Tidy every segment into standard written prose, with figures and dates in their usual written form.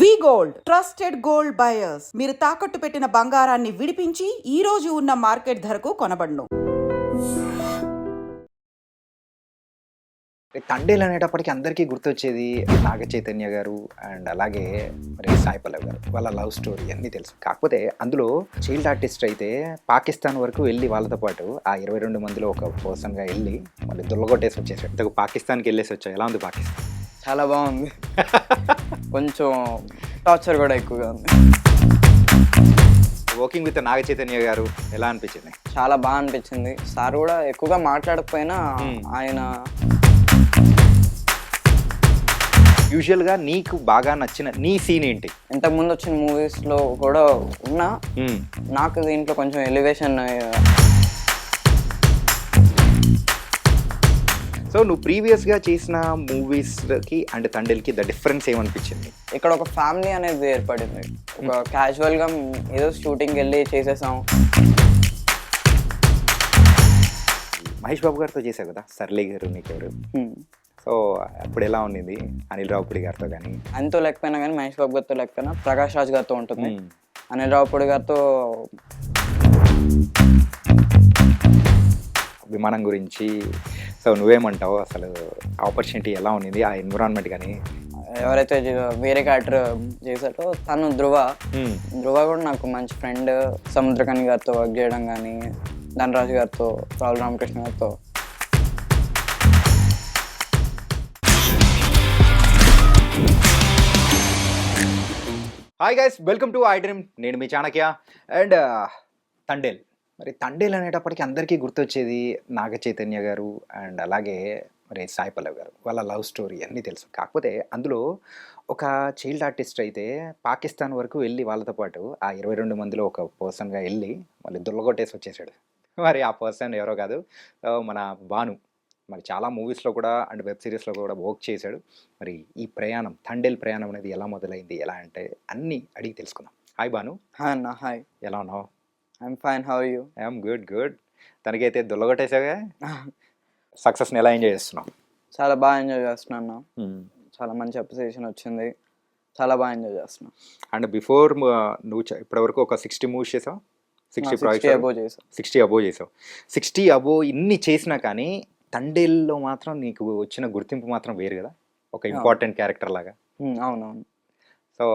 వి gold trusted gold buyers. మీరు తాకట్టు పెట్టిన బంగారాన్ని విడిపించి ఈ రోజు ఉన్న మార్కెట్ ధరకు కొనబడును. తండేలు అనేటప్పటికి అందరికీ గుర్తొచ్చేది నాగ చైతన్య గారు అండ్ అలాగే మరి సాయి పల్లవి గారు. వాళ్ళ లవ్ స్టోరీ అన్నీ తెలుసు. కాకపోతే అందులో చైల్డ్ ఆర్టిస్ట్ అయితే పాకిస్తాన్ వరకు వెళ్ళి వాళ్ళతో పాటు ఆ 22 మందిలో ఒక పర్సన్గా వెళ్ళి మళ్ళీ దుల్లగొట్టేసి వచ్చేసాడు. ఇంతకు పాకిస్తాన్కి వెళ్ళేసి వచ్చావు. ఎలా ఉంది పాకిస్తాన్? చాలా బాగుంది. కొంచెం టార్చర్ కూడా ఎక్కువగా ఉంది. వర్కింగ్ విత్ నాగ చైతన్య గారు ఎలా అనిపించింది? చాలా బాగా అనిపించింది. సార్ కూడా ఎక్కువగా మాట్లాడకపోయినా ఆయన యూజువల్గా నీకు బాగా నచ్చిన నీ సీన్ ఏంటి? ఇంతకుముందు వచ్చిన మూవీస్లో కూడా ఉన్నా నాకు దీంట్లో కొంచెం ఎలివేషన్. సో నువ్వు ప్రీవియస్గా చేసిన మూవీస్కి అండ్ తండేల్కి ద డిఫరెన్స్ ఏమనిపించింది? ఇక్కడ ఒక ఫ్యామిలీ అనేది ఏర్పడింది. ఒక క్యాజువల్గా ఏదో షూటింగ్కి వెళ్ళి చేసేసాం. మహేష్ బాబు గారితో చేసావు కదా, సర్లే గారు నీకెవరు. సో అప్పుడు ఎలా ఉండింది అనిల్ రావుపూడి గారితో? కానీ ఆయనతో లేకపోయినా కానీ మహేష్ బాబు గారితో లేకపోయినా ప్రకాష్ రాజ్ గారితో ఉంటుంది. అనిల్ రావుపూడి గారితో విమానం గురించి సో నువ్వేమంటావు? అసలు ఆపర్చునిటీ ఎలా ఉన్నింది, ఆ ఎన్విరాన్మెంట్? కానీ ఎవరైతే వేరే క్యారెక్టర్ చేశారో తను ధృవ కూడా నాకు మంచి ఫ్రెండ్. సముద్రకని గారితో వర్క్ చేయడం కానీ, ధనరాజు గారితో, రాహుల్ రామకృష్ణ గారితో. Hi guys, welcome to I dream. నేను మీ చాణక్య. అండ్ తండేల్. మరి తండేల్ అనేటప్పటికి అందరికీ గుర్తొచ్చేది నాగ చైతన్య గారు అండ్ అలాగే మరి సాయి పల్లవి గారు. వాళ్ళ లవ్ స్టోరీ అన్నీ తెలుసు. కాకపోతే అందులో ఒక చైల్డ్ ఆర్టిస్ట్ అయితే పాకిస్తాన్ వరకు వెళ్ళి వాళ్ళతో పాటు ఆ 22 మందిలో ఒక పర్సన్గా వెళ్ళి మళ్ళీ దుల్లగొట్టేసి వచ్చేసాడు. మరి ఆ పర్సన్ ఎవరో కాదు, మన భాను. మరి చాలా మూవీస్లో కూడా అండ్ వెబ్ సిరీస్లో కూడా వర్క్ చేశాడు. మరి ఈ ప్రయాణం, తండేల్ ప్రయాణం అనేది ఎలా మొదలైంది, ఎలా అంటే అన్నీ అడిగి తెలుసుకుందాం. హాయ్ భాను. హాయ్ అన్న. హాయ్. ఎలా ఉన్నావు? I'm fine. How are you? I'm good. తనకైతే దుల్లగొట్టేసాగా. సక్సెస్ని ఎలా ఎంజాయ్ చేస్తున్నావు? చాలా బాగా ఎంజాయ్ చేస్తున్నాను. చాలా మంచి అప్రిసియేషన్ వచ్చింది. చాలా బాగా ఎంజాయ్ చేస్తున్నాను. అండ్ బిఫోర్ నువ్వు ఇప్పటివరకు ఒక 60 మూవీస్ చేసావు? 60 ప్రాజెక్ట్స్ అబోవ్ చేసావు. 60 అబోవ్ చేసావు. 60 అబోవ్ ఇన్ని చేసినా కానీ తండేల్లో మాత్రం నీకు వచ్చిన గుర్తింపు మాత్రం వేరు కదా, ఒక ఇంపార్టెంట్ క్యారెక్టర్ లాగా. అవునవును. సో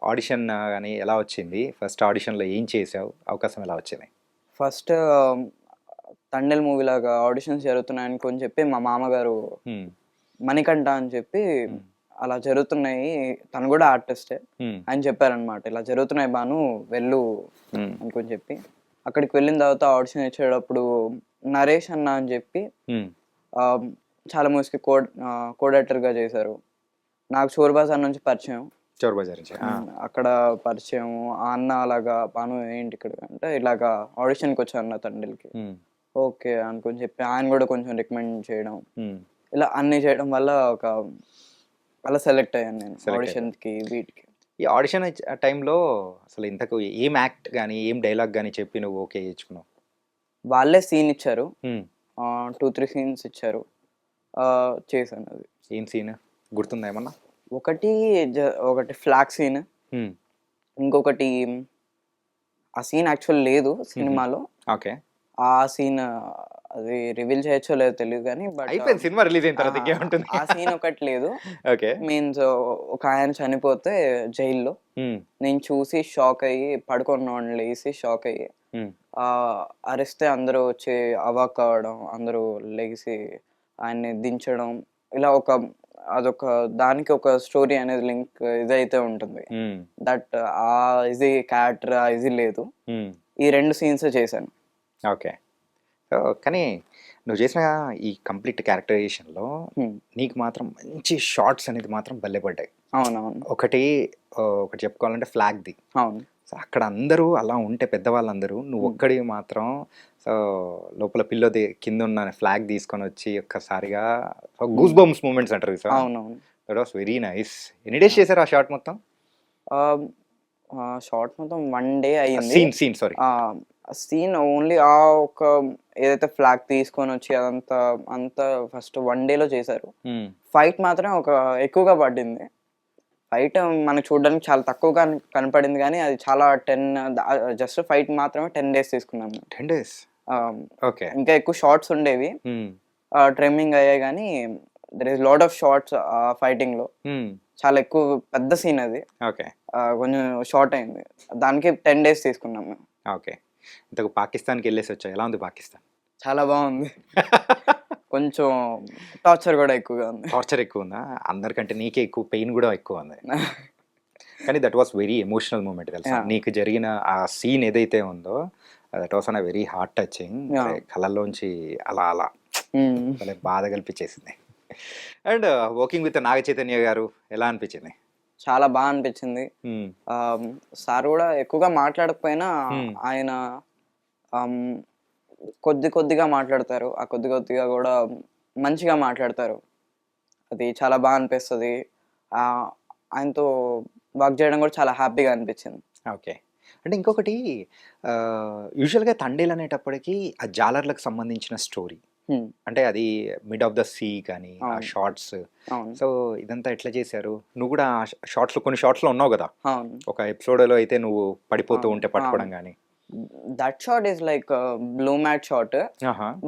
ఆడిషన్ కానీ ఎలా వచ్చింది? ఫస్ట్ ఆడిషన్లో ఏం చేసావు? అవకాశం ఎలా వచ్చింది? ఫస్ట్ తండేల్ మూవీ లాగా ఆడిషన్స్ జరుగుతున్నాయి అనుకొని చెప్పి మా మామగారు మణికంఠ అని చెప్పి అలా జరుగుతున్నాయి, తను కూడా ఆర్టిస్టే అని చెప్పారనమాట. ఇలా జరుగుతున్నాయి భాను, వెళ్ళు అనుకొని చెప్పి అక్కడికి వెళ్ళిన తర్వాత ఆడిషన్ ఇచ్చేటప్పుడు నరేష్ అన్న అని చెప్పి చాలా మూవీస్కి కోడైరెక్టర్గా చేశారు. నాకు చోర్బాజార్ నుంచి పరిచయం. అక్కడ పరిచయం. ఆ అన్న అలాగా భాను ఏంటి ఇక్కడ అంటే ఇలాగా ఆడిషన్కి వచ్చాను అన్న తండ్రికి. ఓకే అనుకొని చెప్పి ఆయన కూడా కొంచెం రికమెండ్ చేయడం, ఇలా అన్నీ చేయడం వల్ల అలా సెలెక్ట్ అయ్యాను నేను ఆడిషన్కి. వీటికి ఈ ఆడిషన్ టైంలో అసలు ఇంతకు ఏం యాక్ట్ కానీ ఏం డైలాగ్ కానీ చెప్పి నువ్వు ఓకే చేయించుకున్నావు? వాళ్ళే సీన్ ఇచ్చారు, 2-3 సీన్స్ ఇచ్చారు, చేశాను. అది ఏం సీన్ గుర్తుందా ఏమన్నా? ఒకటి ఫ్లాగ్ సీన్, ఇంకొకటి ఆ సీన్ యాక్చువల్ లేదు సినిమాలో. ఓకే. ఆ సీన్ అది రివీల్ చేయొచ్చో లేదో తెలియదు కానీ బట్ సినిమా రిలీజ్ అయిన తర్వాత ఏముంటుంది, ఆ సీన్ ఒకటి లేదు. ఓకే. మీన్స్ ఒక ఆయన చనిపోతే జైల్లో నేను చూసి షాక్ అయ్యి పడుకున్నాను, లేసి షాక్ అయ్యి అరిస్తే అందరూ వచ్చి అవాక్ అవ్వడం, అందరూ లెగిసి ఆయన్ని దించడం, ఇలా అదొక దానికి ఒక స్టోరీ అనేది లింక్ ఇదైతే ఉంటుంది. దట్ ఆ ఇది క్యారెక్టర్ ఇది లేదు. ఈ 2 సీన్స్ చేశాను. ఓకే. సో కానీ నువ్వు చేసిన ఈ కంప్లీట్ క్యారెక్టరైజేషన్లో నీకు మాత్రం మంచి షార్ట్స్ అనేది మాత్రం బల్లెపడ్డాయి. అవునవును. ఒకటి చెప్పుకోవాలంటే ఫ్లాగ్ది. అవును. సో అక్కడ అందరూ అలా ఉంటే పెద్దవాళ్ళందరూ, నువ్వు ఒక్కడి మాత్రం సో లోపల పిల్లోది కింద ఉన్న ఫ్లాగ్ తీసుకొని వచ్చి ఒక్కసారిగా గూస్ బంప్స్ మూమెంట్స్ అంటారు. సో అవునవును. That was very nice. ఎన్ని డేస్ చేశారు ఆ షార్ట్ మొత్తం? షార్ట్ మొత్తం 1 డే అయ్యింది. సీన్ సారీ సీన్ ఓన్లీ ఆ ఒక ఏదైతే ఫ్లాగ్ తీసుకొని వచ్చి అంతా ఫస్ట్ 1 డేలో చేశారు. ఫైట్ మాత్రం ఎక్కువగా పడింది. ఫైట్ మనకు చూడడానికి చాలా తక్కువగా కనపడింది కానీ అది చాలా 10 జస్ట్ ఫైట్ మాత్రమే 10 days తీసుకున్నాం మేము. 10 days. ఆ, ఓకే. ఇంకా ఎక్కువ షార్ట్స్ ఉండేవి, ట్రిమ్మింగ్ అయ్యాయి, కానీ there is lot of shots fighting లో. చాలా ఎక్కువ పెద్ద సీన్ అది, ఓకే. కొంచెం షార్ట్ అయింది, దానికి 10 days తీసుకున్నాం మేము. ఓకే. ఇంతకు పాకిస్తాన్కి వెళ్ళేసి వచ్చా, ఎలా ఉంది పాకిస్తాన్? చాలా బాగుంది. కొంచెం టార్చర్ కూడా ఎక్కువగా ఉంది. టార్చర్ ఎక్కువ ఉందా? అందరికంటే నీకే ఎక్కువ, పెయిన్ కూడా ఎక్కువ ఉంది. కానీ that was very emotional moment తెలుసా. Yeah. నీకు జరిగిన ఆ సీన్ ఏదైతే ఉందో that was an very heart touching. Yeah. కళ్ళల్లోంచి అలా అలా Mm. భలే బాధ కల్పించేసింది. And working with Naga Chaitanya గారు ఎలా అనిపించింది? చాలా బాగా అనిపించింది. సార్ కూడా ఎక్కువగా మాట్లాడకపోయినా ఆయన కొద్దిగా మాట్లాడతారు, ఆ కొద్దిగా కూడా మంచిగా మాట్లాడతారు, అది చాలా బాగా అనిపిస్తుంది. ఆయనతో వర్క్ చేయడం కూడా చాలా హ్యాపీగా అనిపించింది. ఓకే. అంటే ఇంకొకటి, యూజువల్గా తండేల్ అనేటప్పటికి ఆ జాలర్లకు సంబంధించిన స్టోరీ, అంటే అది మిడ్ ఆఫ్ ద సీ కానీ ఆ అవును. షార్ట్స్. అవును, సో ఇదంతా ఎట్లా చేశారు? నువ్వు కూడా షార్ట్స్లో కొన్ని షార్ట్స్లో ఉన్నావు కదా, అవును. ఒక ఎపిసోడ్లో అయితే నువ్వు పడిపోతూ అవును, ఉంటే పట్టుకోవడం కానీ. That shot is like blue mat shot,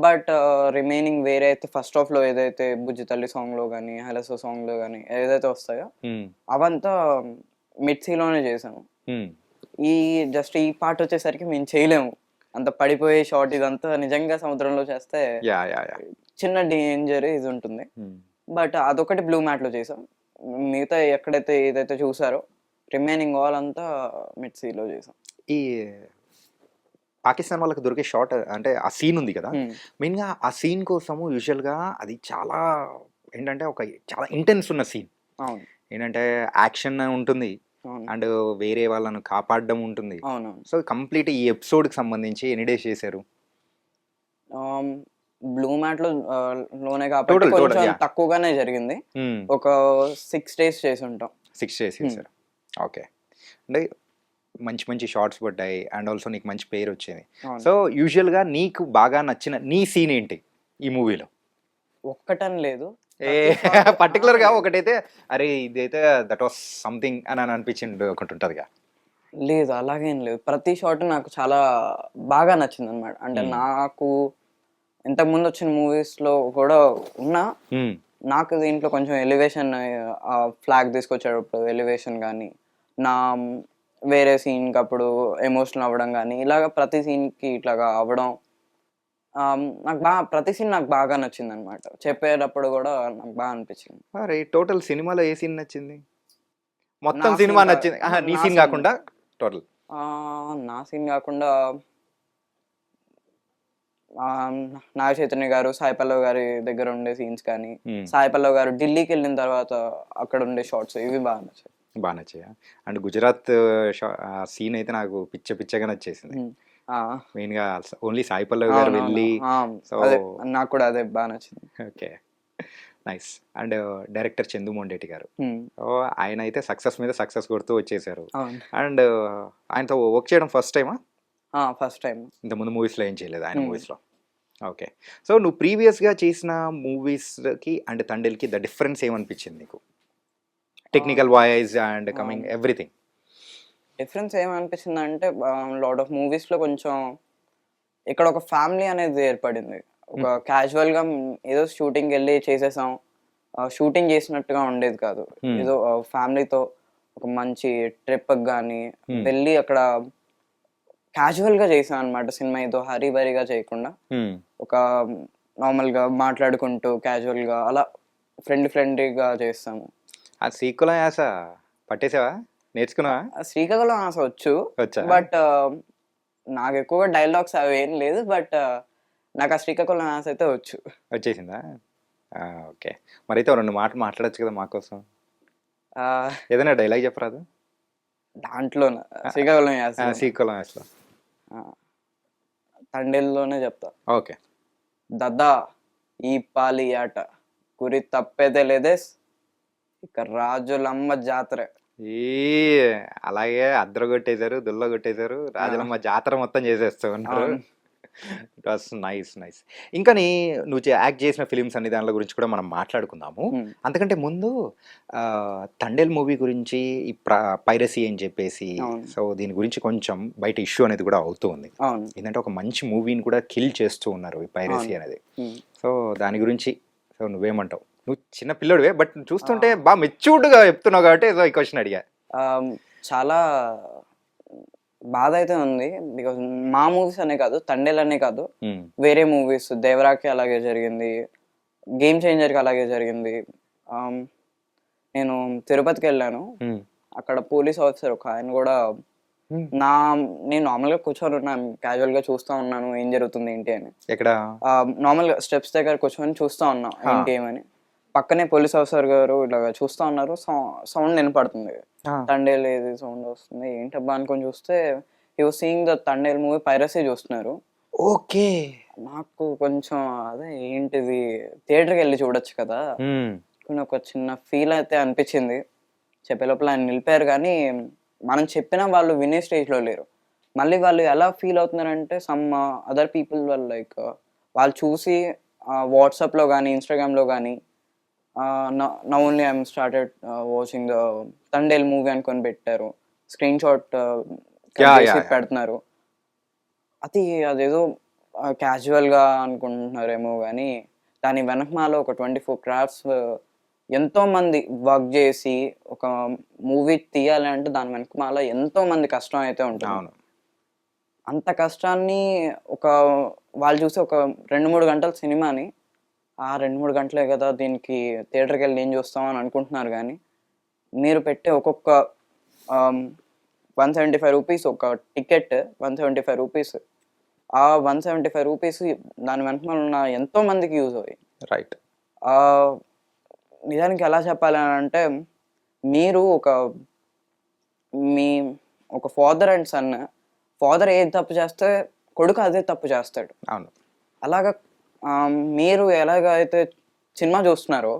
but remaining వేరే అయితే ఫస్ట్ హాఫ్ లో ఏదైతే బుజ్జి తల్లి సాంగ్ లో కానీ హెలసో సాంగ్ లో కానీ ఏదైతే వస్తాయో అవంతా మిడ్ సీలోనే చేసాము. ఈ జస్ట్ ఈ పార్ట్ వచ్చేసరికి మేము చేయలేము, అంత పడిపోయే షాట్ ఇదంతా నిజంగా సముద్రంలో చేస్తే యా యా యా. చిన్న డేంజర్ ఇది ఉంటుంది, బట్ అదొకటి బ్లూ మ్యాట్ లో చేసాం. మిగతా ఎక్కడైతే ఏదైతే చూసారో రిమైనింగ్ ఆల్ అంతా మిడ్ సీలో చేసాం. ఈ పాకిస్తాన్ వాళ్ళకి దొరికే షార్ట్ అంటే ఆ సీన్ ఉంది కదా, మెయిన్గా ఆ సీన్ కోసము యూజువల్గా అది చాలా ఏంటంటే ఒక చాలా ఇంటెన్స్ ఉన్న సీన్. అవును, ఏంటంటే యాక్షన్ ఉంటుంది అవును, అండ్ వేరే వాళ్ళను కాపాడడం ఉంటుంది. అవును. సో కంప్లీట్ ఈ ఎపిసోడ్కి సంబంధించి ఎన్ని డేస్ చేశారు? బ్లూ మ్యాట్ లో లోనే కాబట్టి Total, కొంచెం yeah. తక్కువగానే జరిగింది, ఒక 6 days చేసి ఉంటాం. 6 days చేశారు. ఓకే. అంటే మంచి మంచి షార్ట్స్ పడ్డాయి అండ్ ఆల్సో నీకు మంచి పేరు వచ్చింది. అవును. సో యూజువల్గా నీకు బాగా నచ్చిన నీ సీన్ ఏంటి ఈ మూవీలో? ఒక్కటని లేదు, పర్టికులర్గా ఒకటైతే అరే ఇదైతే దట్ వాస్ సంథింగ్ అని అనిపించింది ఒకటి ఉంటుందిగా. లేదు అలాగేం లేదు, ప్రతి షాట్ నాకు చాలా బాగా నచ్చింది అనమాట. అంటే నాకు ఇంతకు ముందు వచ్చిన మూవీస్ లో కూడా ఉన్నా, నాకు దీంట్లో కొంచెం ఎలివేషన్, ఫ్లాగ్ తీసుకొచ్చేటప్పుడు ఎలివేషన్ కానీ, నా వేరే సీన్కి అప్పుడు ఎమోషనల్ అవ్వడం కానీ, ఇలాగ ప్రతి సీన్కి ఇట్లాగా అవ్వడం నాకు బాగా, ప్రతి సీన్ నాకు బాగా నచ్చింది అనమాట. చెప్పేటప్పుడు కూడా నాకు బాగా అనిపించింది. అరే టోటల్ సినిమాలో ఏ సీన్ నచ్చింది? మొత్తం నా సినిమా scene నచ్చింది? నీ నా సీన్ scene కాకుండా టోటల్. నా సీన్ కాకుండా నాగ చైతన్య గారు, సాయి పల్లవ్ గారి దగ్గర ఉండే సీన్స్ కానీ, సాయి పల్లవ్ గారు ఢిల్లీకి వెళ్ళిన తర్వాత అక్కడ ఉండే షార్ట్స్, ఇవి బాగా నచ్చాయి. బాగా నచ్చాయా? అండ్ గుజరాత్ సీన్ అయితే నాకు పిచ్చగా నచ్చేసింది. మెయిన్గా ఓన్లీ సాయి పల్లవి గారు వెళ్ళి, సో అదే నాకు కూడా అదే బాగా నచ్చింది. Okay nice. And director Chandu Mondeti గారు, ఆయన అయితే సక్సెస్ మీద సక్సెస్ కొడుతూ వచ్చేసారు. అండ్ ఆయనతో వర్క్ చేయడం ఫస్ట్ టైమా? First time. ఇంతకుముందు మూవీస్లో ఏం చేయలేదు ఆయన మూవీస్లో? ఓకే. సో నువ్వు ప్రీవియస్గా చేసిన మూవీస్కి అండ్ తండేల్కి ద డిఫరెన్స్ ఏమనిపించింది నీకు, technical voice and coming everything? Difference ఏమనిపించింది అంటే, లాట్ ఆఫ్ మూవీస్లో కొంచెం ఇక్కడ ఒక ఫ్యామిలీ అనేది ఏర్పడింది. ఒక క్యాజువల్గా ఏదో షూటింగ్కి వెళ్ళి చేసేసాం, షూటింగ్ చేసినట్టుగా ఉండేది కాదు. ఏదో ఫ్యామిలీతో ఒక మంచి ట్రిప్కి కానీ వెళ్ళి అక్కడ క్యాజువల్గా చేసాం అనమాట సినిమా. ఏదో హరీ బరీగా చేయకుండా ఒక నార్మల్గా మాట్లాడుకుంటూ క్యాజువల్గా అలా ఫ్రెండ్లీగా చేస్తాము. ఆ శ్రీకాకుళం యాస పట్టేసావా, నేర్చుకున్నావా? శ్రీకాకుళం ఆశ వచ్చు, బట్ నాకు ఎక్కువగా డైలాగ్స్ అవి ఏం లేదు, బట్ నాకు ఆ శ్రీకాకుళం ఆశ అయితే వచ్చేసిందా? ఓకే. మరైతే రెండు మాటలు మాట్లాడచ్చు కదా మాకోసం, ఏదైనా డైలాగ్ చెప్పరాదు దాంట్లో శ్రీకాకుళం యాస? శ్రీకాకుళం యాసలో తండేల్లోనే చెప్తా. ఓకే. దద్దా ఈ పాలి ఆట గురి తప్పేదే లేదే, ఇక రాజులమ్మ జాతర. అలాగే అద్దరు కొట్టేశారు, దుల్ల కొట్టేశారు, రాజులమ్మ జాతర మొత్తం చేసేస్తూ ఉన్నారు. It was nice. ఇంకా నువ్వు యాక్ట్ చేసిన ఫిలిమ్స్ అన్ని దానిల గురించి కూడా మనం మాట్లాడుకుందాము. Hmm. అంతకంటే ముందు తండేల్ మూవీ గురించి ఈ పైరసీ అని చెప్పేసి, అవును. సో దీని గురించి కొంచెం బయట ఇష్యూ అనేది కూడా అవుతూ ఉంది. అవును. ఏంటంటే ఒక మంచి మూవీని కూడా కిల్ చేస్తూ ఉన్నారు ఈ పైరసీ అవును. అనేది. Hmm. సో దాని గురించి సో నువ్వేమంటావు? నువ్వు చిన్న పిల్లడివే, బట్ చూస్తుంటే బాగా మెచ్యూర్డ్గా చెప్తున్నావు కాబట్టి సో ఈ క్వశ్చన్ అడిగా. చాలా బాధ అయితే ఉంది. బికాజ్ మా మూవీస్ అనే కాదు, తండేల్ అనే కాదు, Hmm. వేరే మూవీస్ దేవరాకి అలాగే జరిగింది, గేమ్ చేంజర్కి అలాగే జరిగింది. నేను తిరుపతికి వెళ్ళాను. Hmm. అక్కడ పోలీస్ ఆఫీసర్ ఒక ఆయన కూడా Hmm. నేను నార్మల్గా కూర్చొని ఉన్నాను, క్యాజువల్గా చూస్తూ ఉన్నాను ఏం జరుగుతుంది ఏంటి అని. ఎక్కడ? నార్మల్గా స్టెప్స్ దగ్గర కూర్చొని చూస్తూ ఉన్నాం ఏంటి ఏమని. పక్కనే పోలీస్ ఆఫీసర్ గారు ఇలాగ చూస్తూ ఉన్నారు. సౌండ్ వినపడుతుంది, తండేల్ ఏది సౌండ్ వస్తుంది ఏంటబ్బా అనుకొని చూస్తే he was seeing the Thandel movie piracy చూస్తున్నారు. ఓకే. నాకు కొంచెం అదే ఏంటిది థియేటర్కి వెళ్ళి చూడొచ్చు కదా, కొన్ని ఒక చిన్న ఫీల్ అయితే అనిపించింది. చెప్పే లోపల ఆయన నిలిపారు కానీ మనం చెప్పినా వాళ్ళు వినే స్టేజ్లో లేరు. మళ్ళీ వాళ్ళు ఎలా ఫీల్ అవుతున్నారంటే సమ్ అదర్ పీపుల్ వాళ్ళు లైక్ వాళ్ళు చూసి వాట్సాప్లో కానీ ఇన్స్టాగ్రామ్లో కానీ now only I'm started watching the Thandel movie అనుకొని పెట్టారు, స్క్రీన్ షాట్ పెడుతున్నారు. అదేదో క్యాజువల్గా అనుకుంటున్నారేమో కానీ దాని వెనకమాల ఒక 24 crafts ఎంతో మంది వర్క్ చేసి ఒక మూవీ తీయాలి అంటే దాని వెనకమాల ఎంతో మంది కష్టం అయితే ఉంటుంది. అవును. అంత కష్టాన్ని వాళ్ళు చూసి ఒక 2-3 గంటల సినిమాని 2-3 గంటలే కదా దీనికి థియేటర్కి వెళ్ళి ఏం చూస్తామని అనుకుంటున్నారు. కానీ మీరు పెట్టే ఒక్కొక్క 175 రూపీస్ ఒక టికెట్, 175 రూపీస్, ఆ 175 రూపీస్ దాని వెనకాల ఉన్న ఎంతో మందికి యూజ్ అయ్యాయి. రైట్. నిజానికి ఎలా చెప్పాలి అని అంటే మీరు ఒక ఫాదర్ అండ్ సన్, ఫాదర్ ఏది తప్పు చేస్తే కొడుకు అదే తప్పు చేస్తాడు. అవును. అలాగా మీరు ఎలాగైతే సినిమా చూస్తున్నారో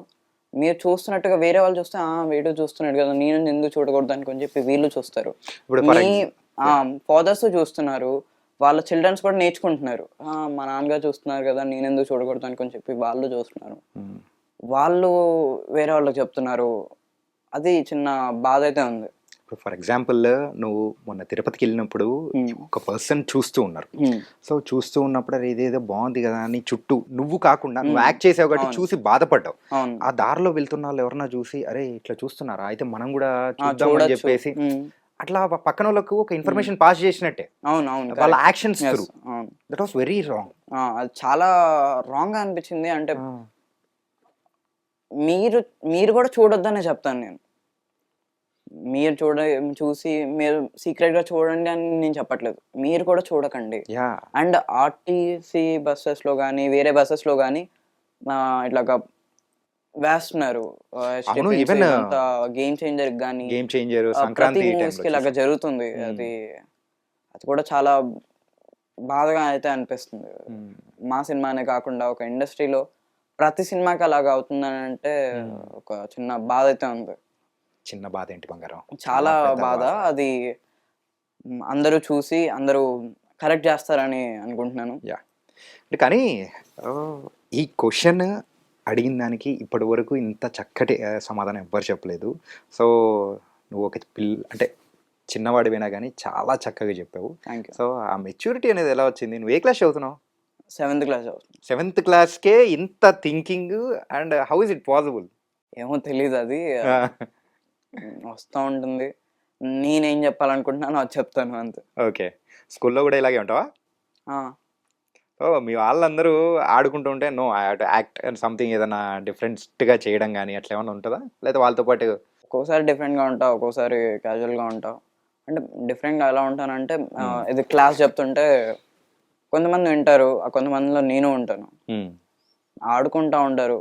మీరు చూస్తున్నట్టుగా వేరే వాళ్ళు చూస్తే వీడియో చూస్తున్నాడు కదా నేను ఎందుకు చూడకూడదు అనుకొని చెప్పి వీళ్ళు చూస్తారు. మీ ఫాదర్స్ చూస్తున్నారు, వాళ్ళ చిల్డ్రన్స్ కూడా నేర్చుకుంటున్నారు, మా నాన్నగారు చూస్తున్నారు కదా నేను ఎందుకు చూడకూడదు అనుకొని చెప్పి వాళ్ళు చూస్తున్నారు. వాళ్ళు వేరే వాళ్ళకి చెప్తున్నారు. అది చిన్న బాధ అయితే ఉంది. ఇప్పుడు ఫర్ ఎగ్జాంపుల్ నువ్వు మొన్న తిరుపతికి వెళ్ళినప్పుడు ఒక పర్సన్ చూస్తూ ఉన్నారు. సో చూస్తూ ఉన్నప్పుడు అది ఇదేదో బాగుంది కదా అని చుట్టూ నువ్వు కాకుండా నువ్వు యాక్ట్ చేసావు కాబట్టి చూసి బాధపడ్డావు. ఆ దారిలో వెళ్తున్న వాళ్ళు ఎవరన్నా చూసి అరే ఇట్లా చూస్తున్నారా అయితే మనం కూడా చూద్దామని చెప్పేసి అట్లా పక్కన వాళ్ళకు ఒక ఇన్ఫర్మేషన్ పాస్ చేసినట్టే. అవును. వాళ్ళ actions through. That was very wrong. అది చాలా రాంగ్ అనిపించింది. అంటే మీరు కూడా చూడొద్దనే చెప్తాను నేను. మీరు చూసి మీరు సీక్రెట్ గా చూడండి అని నేను చెప్పట్లేదు, మీరు కూడా చూడకండి. అండ్ ఆర్టీసీ బస్సెస్ లో కానీ వేరే బస్సెస్ లో కానీ ఇట్లాగా వేస్తున్నారు. గేమ్ చేంజర్ కానీ ప్రతి మూవీస్ కి ఇలాగా జరుగుతుంది. అది కూడా చాలా బాధగా అయితే అనిపిస్తుంది. మా సినిమానే కాకుండా ఒక ఇండస్ట్రీలో ప్రతి సినిమాకి అలాగా అవుతుందని అంటే ఒక చిన్న బాధ అయితే ఉంది. చిన్న బాధ ఏంటి బంగారం, చాలా బాధ. అది అందరూ చూసి అందరూ కరెక్ట్ చేస్తారని అనుకుంటున్నాను. కానీ ఈ క్వశ్చన్ అడిగిన దానికి ఇప్పటి వరకు ఇంత చక్కటి సమాధానం ఎవ్వరు చెప్పలేదు. సో నువ్వు ఒక అంటే చిన్నవాడివైనా కానీ చాలా చక్కగా చెప్పావు. సో ఆ మెచ్యూరిటీ అనేది ఎలా వచ్చింది? నువ్వు ఏ క్లాస్ చదువుతున్నావు? 7th క్లాస్ చదువుతున్నాను. 7th క్లాస్కే ఇంత thinking and how is it possible? ఏమో తెలీదు, అది వస్తూ ఉంటుంది. నేనేం చెప్పాలనుకుంటున్నాను అది చెప్తాను అంతే. ఓకే. స్కూల్లో కూడా ఇలాగే ఉంటావా? మీ వాళ్ళందరూ ఆడుకుంటూ ఉంటే no I have to act and something ఏదైనా డిఫరెంట్గా చేయడం కానీ అట్లా ఏమైనా ఉంటుందా? లేదా వాళ్ళతో పాటు ఒక్కోసారి డిఫరెంట్గా ఉంటావు, ఒక్కోసారి క్యాజువల్గా ఉంటావు. అంటే డిఫరెంట్గా ఎలా ఉంటానంటే ఇది క్లాస్ చెప్తుంటే కొంతమంది వింటారు, కొంతమందిలో నేను ఉంటాను, ఆడుకుంటూ ఉంటారు.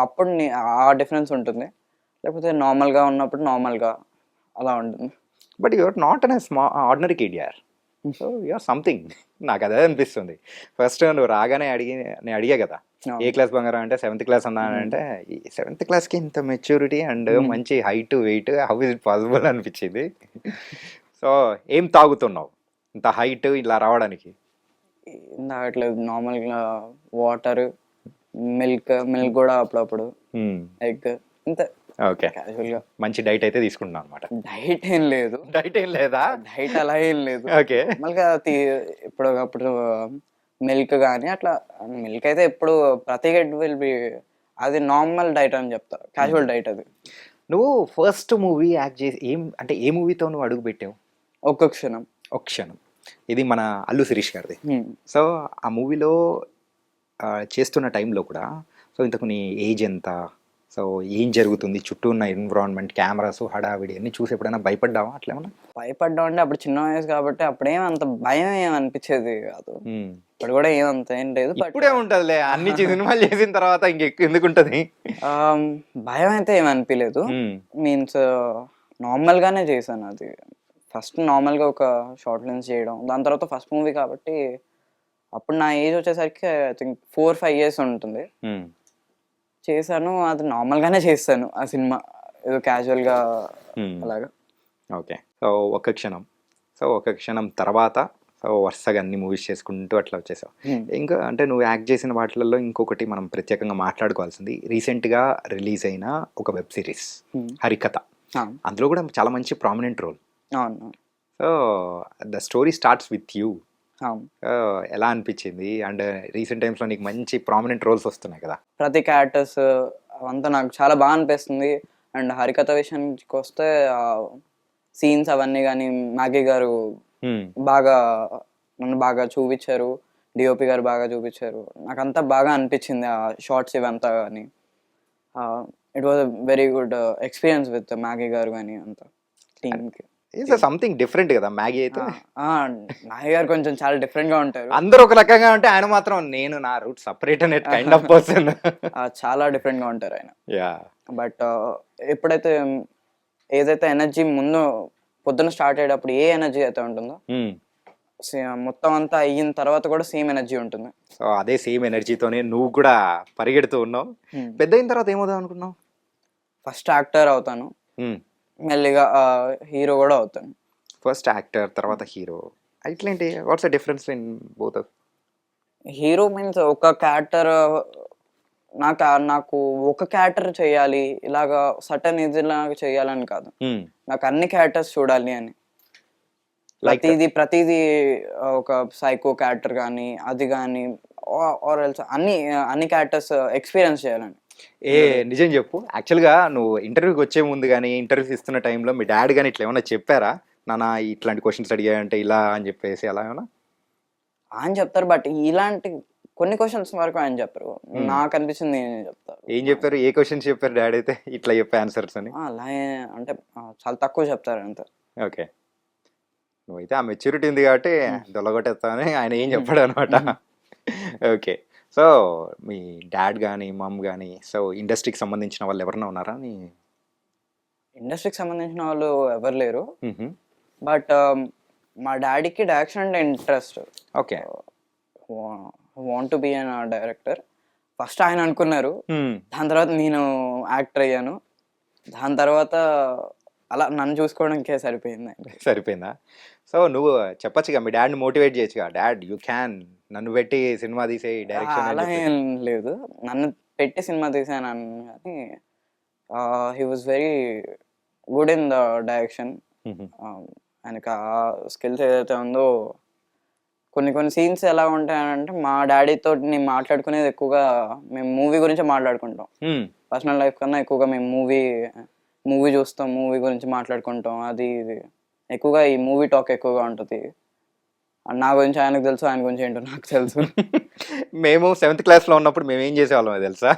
అప్పుడు ఆ డిఫరెన్స్ ఉంటుంది. లేకపోతే నార్మల్గా ఉన్నప్పుడు నార్మల్గా అలా ఉంటుంది. But you're not an ordinary kid యార్. So you're something. నాకు అదే అనిపిస్తుంది. ఫస్ట్ నువ్వు రాగానే నేను అడిగా కదా ఏ క్లాస్ బంగారం అంటే 7th క్లాస్ అన్నానంటే ఈ 7th క్లాస్కి ఇంత మెచ్యూరిటీ అండ్ మంచి height weight how is it possible అనిపించింది. సో ఏం తాగుతున్నావు ఇంత హైట్ ఇలా రావడానికి? ఏం తాగట్లేదు, నార్మల్గా వాటర్, మిల్క్ కూడా అప్పుడప్పుడు, ఎగ్, ఇంత ఓకే, క్యాజువల్గా. మంచి డైట్ అయితే తీసుకుంటున్నాను అనమాట. డైట్ ఏం లేదు, డైట్ ఏం లేదా? డైట్ అలా ఏం లేదు. ఓకే. నార్మల్గా ఇప్పుడు అప్పుడు మిల్క్ కానీ అట్లా. మిల్క్ అయితే ఎప్పుడు ప్రతి గెట్ విల్ బి, అది నార్మల్ డైట్ అని చెప్తా, క్యాజువల్ డైట్ అది. నువ్వు ఫస్ట్ మూవీ యాక్ట్ చేసి అంటే ఏ మూవీతో నువ్వు అడుగు పెట్టావు? ఒక్క క్షణం. ఒక క్షణం, ఇది మన అల్లు శిరీష్ గారిది. Hmm. సో ఆ మూవీలో చేస్తున్న టైంలో కూడా, సో ఇంతకు నీ ఏజ్ ఎంత, సో ఏం జరుగుతుంది చుట్టూ ఉన్న ఎన్విరాన్మెంట్, కెమెరాస్, హడావిడి అన్ని చూసి ఎప్పుడైనా భయపడ్డావా అట్లేమన్నా? భయపడ్డా అంటే అప్పుడు చిన్న వయసు కాబట్టి అప్పుడేం అంత భయం ఏం అనిపించేది కాదు. ఇప్పుడు కూడా ఏమంత ఏం లేదు. ఇప్పుడే ఉంటదిలే, అన్ని సినిమాలు చేసిన తర్వాత ఇంకెక్కువ ఎందుకు ఉంటది? భయం అయితే ఏం అనిపించలేదు. మీన్స్ నార్మల్ గానే చేశాను అది. ఫస్ట్ నార్మల్ గా ఒక షార్ట్ లెన్స్ చేయడం, దాని తర్వాత ఫస్ట్ మూవీ కాబట్టి అప్పుడు నా ఏజ్ వచ్చేసరికి ఐ థింక్ 4-5 years ఉంటుంది. చేశాను, అది నార్మల్ గానే చేస్తాను ఆ సినిమా, ఏదో క్యాజువల్ గా అలాగా. ఓకే. సో ఒక క్షణం, సో ఒక క్షణం తర్వాత సో వరుసగా అన్ని మూవీస్ చేసుకుంటూ అట్లా వచ్చేసావు. ఇంకా అంటే నువ్వు యాక్ట్ చేసిన వాటిలలో ఇంకొకటి మనం ప్రత్యేకంగా మాట్లాడుకోవాల్సింది, రీసెంట్గా రిలీజ్ అయిన ఒక వెబ్ సిరీస్ హరికథ. అందులో కూడా చాలా మంచి ప్రామినెంట్ రోల్. అవును. So the story starts with you. అవును. ఎలా అనిపించింది? అండ్ రీసెంట్ టైమ్స్లో నీకు మంచి ప్రామినెంట్ రోల్స్ వస్తున్నాయి కదా. ప్రతి క్యారెక్టర్స్ అవంతా నాకు చాలా బాగా అనిపిస్తుంది. అండ్ హరికథ విషయానికి వస్తే సీన్స్ అవన్నీ కానీ మ్యాగీ గారు బాగా నన్ను బాగా చూపించారు, డిఓపి గారు బాగా చూపించారు. నాకు అంతా బాగా అనిపించింది ఆ షార్ట్స్ ఇవంతా కానీ. It was a very good experience with Maggi గారు కానీ అంతా టీమ్కి. సంథింగ్ డిఫరెంట్ కదా మ్యాగీ అయితే. మ్యాగీ గారు కొంచెం చాలా డిఫరెంట్ గా ఉంటారు. అందరూ ఒక రకంగా ఉంటే ఆయన మాత్రం నేను నా రూట్ సపరేట్ అనే కైండ్ ఆఫ్ పర్సన్. చాలా డిఫరెంట్ గా ఉంటారు ఆయన. యా. బట్ ఎప్పుడైతే ఏదైతే ఎనర్జీ ముందు పొద్దున స్టార్ట్ అయ్యేటప్పుడు ఏ ఎనర్జీ అయితే ఉంటుందో మొత్తం అంతా అయిన తర్వాత కూడా సేమ్ ఎనర్జీ ఉంటుంది. సో అదే సేమ్ ఎనర్జీతోనే నువ్వు కూడా పరిగెడుతూ ఉన్నావు. పెద్ద అయిన తర్వాత ఏమవుదాం అనుకున్నావు? ఫస్ట్ యాక్టర్ అవుతాను, మెల్లిగా హీరో కూడా అవుతాను. ఫస్ట్ యాక్టర్, తర్వాత హీరో, ఇట్లేంటి? What's the difference in both? Hero means ఒక క్యారెక్టర్, నాకు ఒక క్యారెక్టర్ చేయాలి ఇలాగా సటన్ ఇదిలాగా చేయాలని కాదు, నాకు అన్ని క్యారెక్టర్స్ చూడాలి అని. ప్రతిదీ ఒక సైకో క్యారెక్టర్ కానీ అది కానీ ఆర్ ఎల్స్ అన్ని క్యారెక్టర్స్ ఎక్స్పీరియన్స్ చేయాలని. నిజం చెప్పు, యాక్చువల్గా నువ్వు ఇంటర్వ్యూకి వచ్చే ముందు కానీ ఇంటర్వ్యూస్ ఇస్తున్న టైంలో మీ డాడీ కానీ ఇట్లా ఏమైనా చెప్పారా, నాన్న ఇట్లాంటి క్వశ్చన్స్ అడిగాయంటే ఇలా అని చెప్పేసి అలా ఏమన్నా? ఆయన చెప్తారు, బట్ ఇలాంటి కొన్ని క్వశ్చన్స్ వరకు ఆయన చెప్పరు. నాకు అనిపించింది నేను చెప్తారు. ఏం చెప్పారు? ఏ క్వశ్చన్స్ చెప్పారు డాడీ అయితే ఇట్లా చెప్పే ఆన్సర్స్ అని? అలా అంటే చాలా తక్కువ చెప్తారు అంత. ఓకే. నువ్వైతే ఆ మెచ్యూరిటీ ఉంది కాబట్టి దొల్లగొట్టేస్తావని ఆయన ఏం చెప్పాడు అనమాట. ఓకే. సో మీ డాడ్ కానీ మమ్ కానీ సో ఇండస్ట్రీకి సంబంధించిన వాళ్ళు ఎవరన్నా ఉన్నారా? ఇండస్ట్రీకి సంబంధించిన వాళ్ళు ఎవరు లేరు, బట్ మా డాడీకి డైరెక్షన్ అంటే interest. Okay. Want to be an director first ఆయన అనుకున్నారు, దాని తర్వాత నేను యాక్టర్ అయ్యాను, దాని తర్వాత అలా నన్ను చూసుకోవడానికే సరిపోయిందా? సో నువ్వు చెప్పచ్చుగా, మీ డాడ్ని మోటివేట్ చేయొచ్చుగా, డాడ్ యూ క్యాన్, నన్ను పెట్టి సినిమా తీసే డైరెక్షన్. అలా ఏం లేదు, నన్ను పెట్టి సినిమా తీసాను కానీ he was very good in the direction. ఆయనకు ఆ స్కిల్స్ ఏదైతే ఉందో, కొన్ని సీన్స్ ఎలా ఉంటాయంటే మా డాడీతో నేను మాట్లాడుకునేది ఎక్కువగా మేము మూవీ గురించే మాట్లాడుకుంటాం. పర్సనల్ లైఫ్ కన్నా ఎక్కువగా మేము మూవీ చూస్తాం, మూవీ గురించి మాట్లాడుకుంటాం. అది ఎక్కువగా ఈ మూవీ టాక్ ఎక్కువగా ఉంటుంది. నా గురించి ఆయనకు తెలుసు, ఆయన గురించి ఏంటో నాకు తెలుసు. మేము 7th క్లాస్లో ఉన్నప్పుడు మేము ఏం చేసేవాళ్ళం తెలుసా?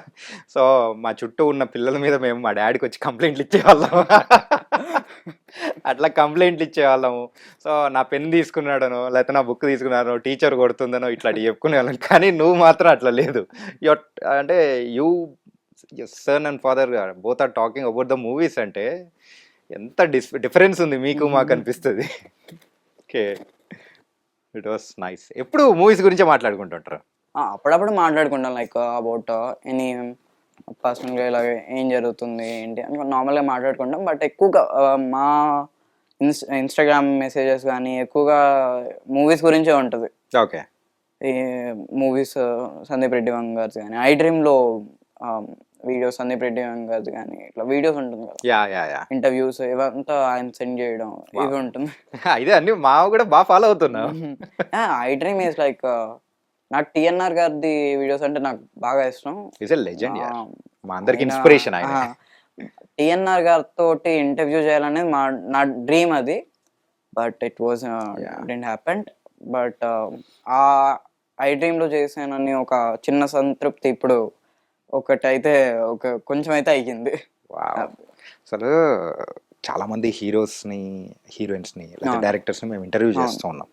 సో మా చుట్టూ ఉన్న పిల్లల మీద మేము మా డాడీకి వచ్చి కంప్లైంట్లు ఇచ్చేవాళ్ళం. అట్లా కంప్లైంట్లు ఇచ్చేవాళ్ళము. సో నా పెన్ తీసుకున్నాడనో లేకపోతే నా బుక్ తీసుకున్నాడనో, టీచర్ కొడుతుందనో ఇట్లా చెప్పుకునేవాళ్ళం. కానీ నువ్వు మాత్రం అట్లా లేదు. అంటే you son and father both are talking about the movies అంటే ఎంత డిఫరెన్స్ ఉంది మీకు మాకు అనిపిస్తుంది. Okay, it was nice. ఎప్పుడు మూవీస్ గురించే మాట్లాడుకుంటుంటారు? అప్పుడప్పుడు మాట్లాడుకుంటాం, లైక్ అబౌట్ ఎనీ పర్సనల్గా ఇలా ఏం జరుగుతుంది ఏంటి అని నార్మల్గా మాట్లాడుకుంటాం. బట్ ఎక్కువగా మా ఇన్స్టాగ్రామ్ మెసేజెస్ కానీ ఎక్కువగా మూవీస్ గురించే ఉంటుంది. ఓకే. ఈ మూవీస్ సందీప్ రెడ్డి వంగ గారిది కానీ ఐ డ్రీమ్లో వీడియోస్ సందీప్ రెడ్డి వంగ గారిది కానీ ఇట్లా వీడియోస్ ఉంటుంది కదా, యా యా యా ఇంటర్వ్యూస్ ఇవంతా ఆయన సెండ్ చేయడం ఇవి ఉంటుంది. ఇదే అన్ని మావ కూడా బాగా ఫాలో అవుతున్నావు. ఐ డ్రీమ్ ఈస్ లైక్ నాకు టిఎన్ఆర్ గారిది వీడియోస్ అంటే నాకు బాగా ఇష్టం. ఇస్ ఎ లెజెండ్ యా, మా అందరికి ఇన్స్పిరేషన్ ఆయన. టిఎన్ఆర్ గారితో ఇంటర్వ్యూ చేయాలనేది నా డ్రీమ్ అది, but it wasn't happened. But ఆ ఐ డ్రీమ్లో చేశానని ఒక చిన్న సంతృప్తి ఇప్పుడు ఒకటైతే కొంచెం అయితే అయ్యింది. వావ్. అసలు చాలా మంది హీరోస్ని హీరోయిన్స్ని లేదా డైరెక్టర్స్ని మేము ఇంటర్వ్యూ చేస్తూ ఉన్నాం.